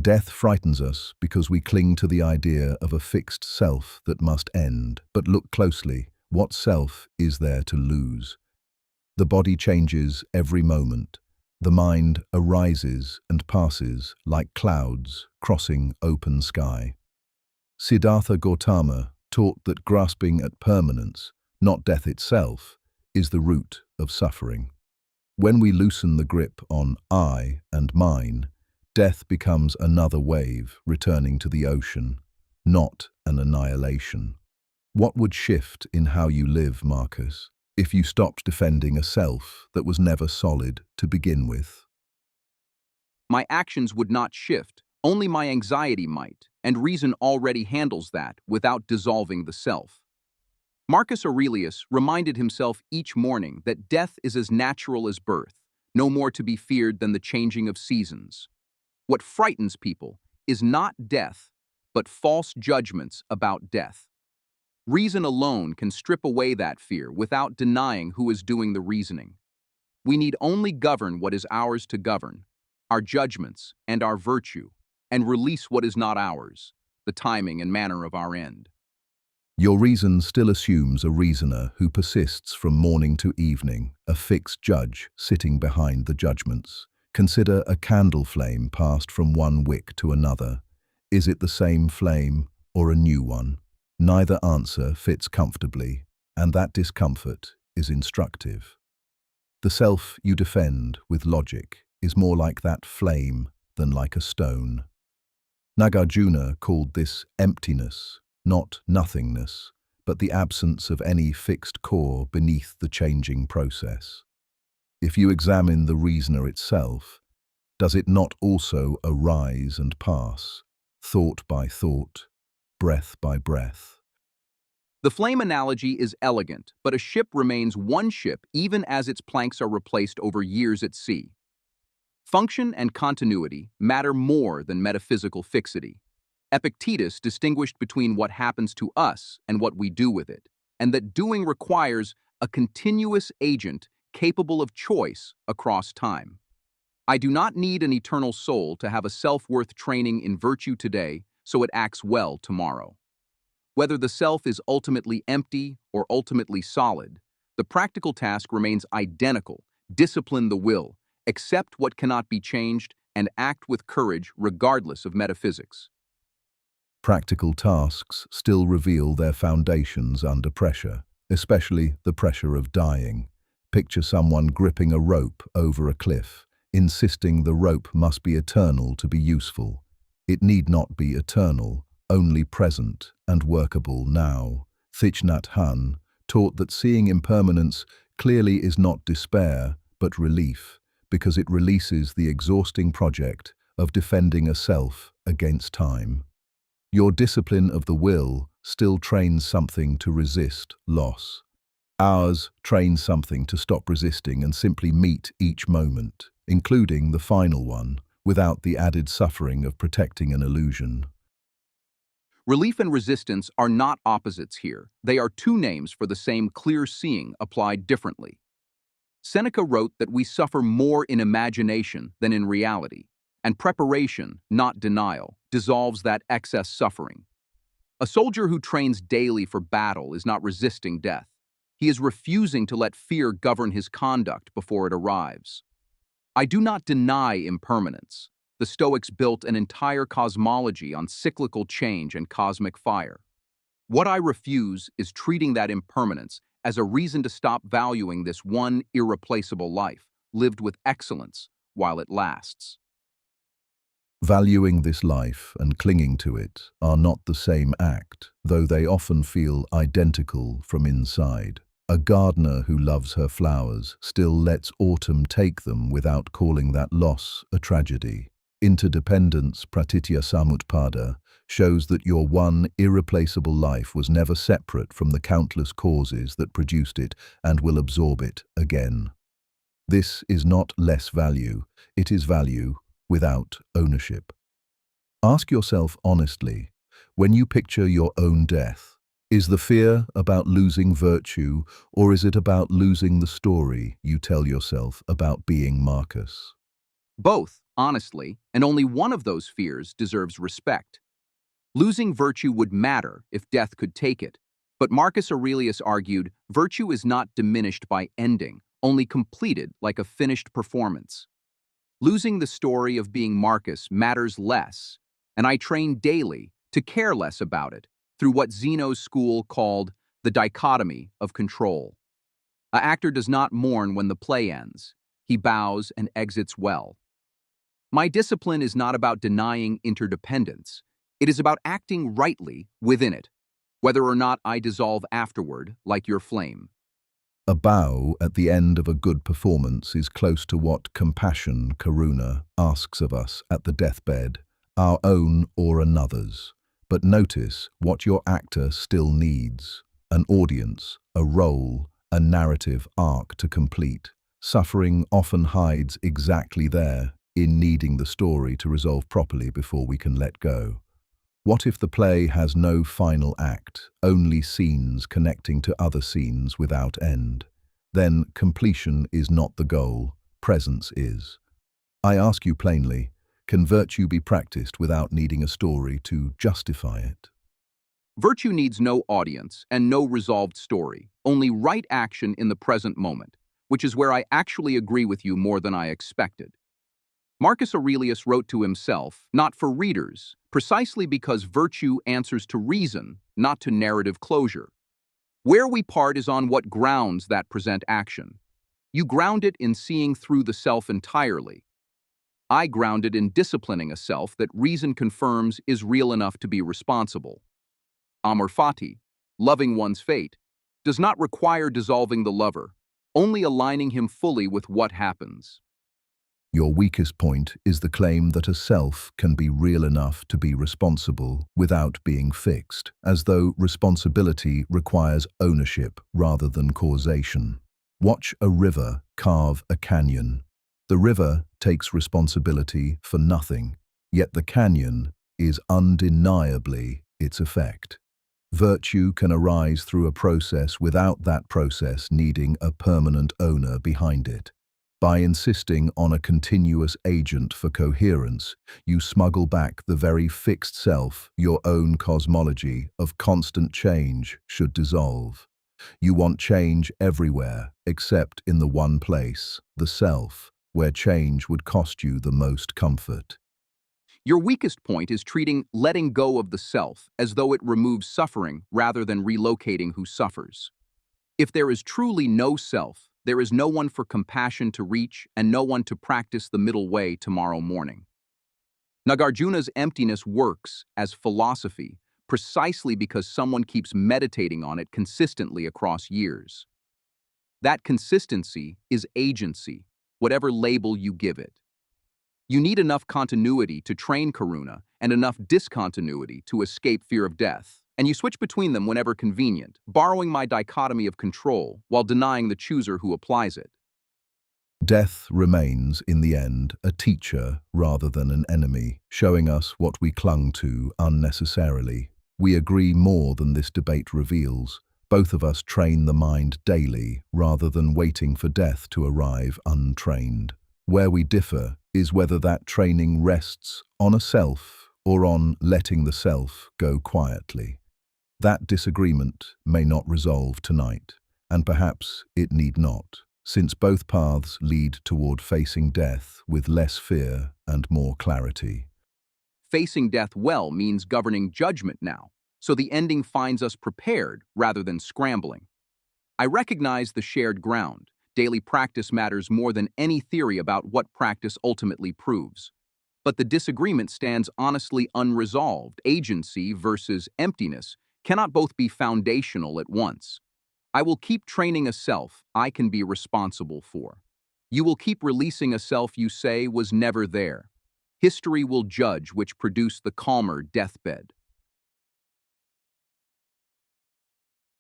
Death frightens us because we cling to the idea of a fixed self that must end. But look closely, what self is there to lose? The body changes every moment. The mind arises and passes like clouds crossing open sky. Siddhartha Gautama taught that grasping at permanence, not death itself, is the root of suffering. When we loosen the grip on I and mine, death becomes another wave returning to the ocean, not an annihilation. What would shift in how you live, Marcus, if you stopped defending a self that was never solid to begin with? My actions would not shift, only my anxiety might, and reason already handles that without dissolving the self. Marcus Aurelius reminded himself each morning that death is as natural as birth, no more to be feared than the changing of seasons. What frightens people is not death, but false judgments about death. Reason alone can strip away that fear without denying who is doing the reasoning. We need only govern what is ours to govern, our judgments and our virtue, and release what is not ours, the timing and manner of our end. Your reason still assumes a reasoner who persists from morning to evening, a fixed judge sitting behind the judgments. Consider a candle flame passed from one wick to another. Is it the same flame or a new one? Neither answer fits comfortably, and that discomfort is instructive. The self you defend with logic is more like that flame than like a stone. Nagarjuna called this emptiness, not nothingness, but the absence of any fixed core beneath the changing process. If you examine the reasoner itself, does it not also arise and pass, thought by thought, breath by breath? The flame analogy is elegant, but a ship remains one ship even as its planks are replaced over years at sea. Function and continuity matter more than metaphysical fixity. Epictetus distinguished between what happens to us and what we do with it, and that doing requires a continuous agent capable of choice across time. I do not need an eternal soul to have a self-worth training in virtue today so it acts well tomorrow. Whether the self is ultimately empty or ultimately solid, the practical task remains identical: discipline the will, accept what cannot be changed, and act with courage regardless of metaphysics. Practical tasks still reveal their foundations under pressure, especially the pressure of dying. Picture someone gripping a rope over a cliff, insisting the rope must be eternal to be useful. It need not be eternal, only present and workable now. Thich Nhat Hanh taught that seeing impermanence clearly is not despair, but relief, because it releases the exhausting project of defending a self against time. Your discipline of the will still trains something to resist loss. Ours trains something to stop resisting and simply meet each moment, including the final one, without the added suffering of protecting an illusion. Relief and resistance are not opposites here. They are two names for the same clear seeing applied differently. Seneca wrote that we suffer more in imagination than in reality, and preparation, not denial, dissolves that excess suffering. A soldier who trains daily for battle is not resisting death. He is refusing to let fear govern his conduct before it arrives. I do not deny impermanence. The Stoics built an entire cosmology on cyclical change and cosmic fire. What I refuse is treating that impermanence as a reason to stop valuing this one irreplaceable life, lived with excellence while it lasts. Valuing this life and clinging to it are not the same act, though they often feel identical from inside. A gardener who loves her flowers still lets autumn take them without calling that loss a tragedy. Interdependence pratitya samutpada shows that your one irreplaceable life was never separate from the countless causes that produced it and will absorb it again. This is not less value, it is value without ownership. Ask yourself honestly, when you picture your own death, is the fear about losing virtue, or is it about losing the story you tell yourself about being Marcus? Both, honestly, and only one of those fears deserves respect. Losing virtue would matter if death could take it. But Marcus Aurelius argued, virtue is not diminished by ending, only completed like a finished performance. Losing the story of being Marcus matters less, and I train daily to care less about it through what Zeno's school called the dichotomy of control. An actor does not mourn when the play ends. He bows and exits well. My discipline is not about denying interdependence. It is about acting rightly within it, whether or not I dissolve afterward, like your flame. A bow at the end of a good performance is close to what compassion, karuna, asks of us at the deathbed, our own or another's. But notice what your actor still needs: an audience, a role, a narrative arc to complete. Suffering often hides exactly there, in needing the story to resolve properly before we can let go. What if the play has no final act, only scenes connecting to other scenes without end? Then completion is not the goal, presence is. I ask you plainly, can virtue be practiced without needing a story to justify it? Virtue needs no audience and no resolved story, only right action in the present moment, which is where I actually agree with you more than I expected. Marcus Aurelius wrote to himself, not for readers, precisely because virtue answers to reason, not to narrative closure. Where we part is on what grounds that present action. You ground it in seeing through the self entirely. I ground it in disciplining a self that reason confirms is real enough to be responsible. Amor fati, loving one's fate, does not require dissolving the lover, only aligning him fully with what happens. Your weakest point is the claim that a self can be real enough to be responsible without being fixed, as though responsibility requires ownership rather than causation. Watch a river carve a canyon. The river takes responsibility for nothing, yet the canyon is undeniably its effect. Virtue can arise through a process without that process needing a permanent owner behind it. By insisting on a continuous agent for coherence, you smuggle back the very fixed self your own cosmology of constant change should dissolve. You want change everywhere except in the one place, the self, where change would cost you the most comfort. Your weakest point is treating letting go of the self as though it removes suffering rather than relocating who suffers. If there is truly no self, there is no one for compassion to reach and no one to practice the middle way tomorrow morning. Nagarjuna's emptiness works as philosophy precisely because someone keeps meditating on it consistently across years. That consistency is agency, whatever label you give it. You need enough continuity to train karuna and enough discontinuity to escape fear of death. And you switch between them whenever convenient, borrowing my dichotomy of control while denying the chooser who applies it. Death remains, in the end, a teacher rather than an enemy, showing us what we clung to unnecessarily. We agree more than this debate reveals. Both of us train the mind daily rather than waiting for death to arrive untrained. Where we differ is whether that training rests on a self or on letting the self go quietly. That disagreement may not resolve tonight, and perhaps it need not, since both paths lead toward facing death with less fear and more clarity. Facing death well means governing judgment now, so the ending finds us prepared rather than scrambling. I recognize the shared ground. Daily practice matters more than any theory about what practice ultimately proves. But the disagreement stands honestly unresolved. Agency versus emptiness cannot both be foundational at once. I will keep training a self I can be responsible for. You will keep releasing a self you say was never there. History will judge which produced the calmer deathbed.